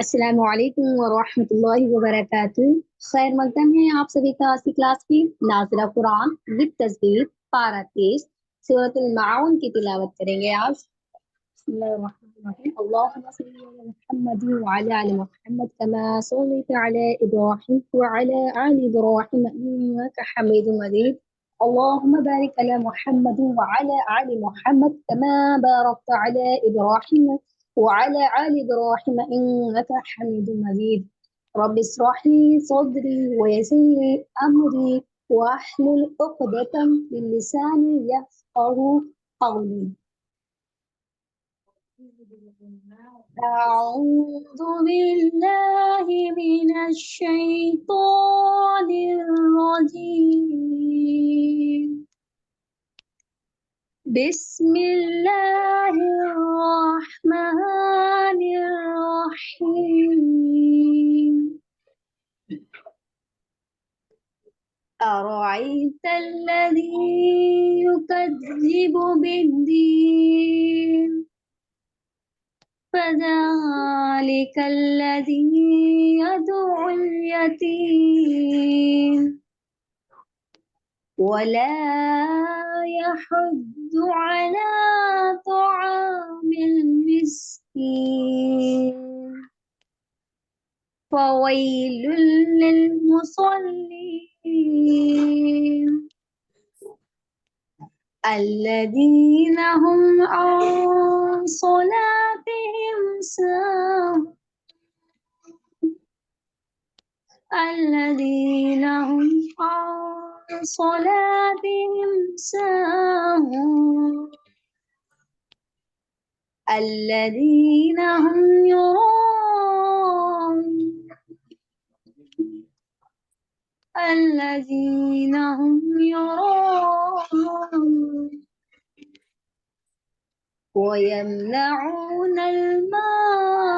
अस्सलामु अलैकुम व रहमतुल्लाहि व बरकातुहू। खैर मकदम है आप सभी का आज की क्लास की नाज़िला कुरान विद तस्बीह पारा 23 सूरतुल माऊन की तिलावत करेंगे आज। बिस्मिल्लाहिर्रहमानिर्रहीम। अल्लाहुम्मा सल्लि अला मुहम्मद व अला आलि मुहम्मद कमा सल्लैता अला इब्राहीम व अला आलि इब्राहीम इन्नका हमीदुम मजीद। अल्लाहुम्मा बारिक अला मुहम्मद व अला आलि मुहम्मद कमा बारकता अला इब्राहीम وعلى آل إبراهيم إنك حميد مجيد رب اشرح لي صدري ويسر لي أمري واحلل عقدة من لساني يفقه قولي أعوذ بالله من الشيطان الرجيم بسم الله الرحمن الرحيم أرأيت الذي يكذب بالدين فذلك الذي يدعو اليتيم ولا يحض على طعام المسكين فويل للمصلين الذين هم عن صلاتهم ساهون الذين هم عن صلاتهم ساهون الذين هم يراءون الذين هم يراءون ويمنعون الماعون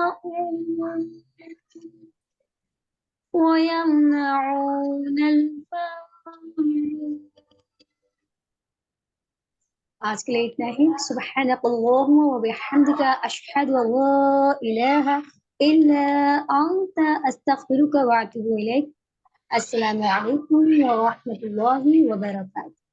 ويمنعون الفاعون। आज के लिए इतना ही। सुब्हानकल्लाहुम्मा व बिहम्दिका अशहदु अल्ला इलाहा इल्ला अंता अस्तगफिरुका व अतूबु इलैक। अस्सलामु अलैकुम व रहमतुल्लाहि व बरकातुहू।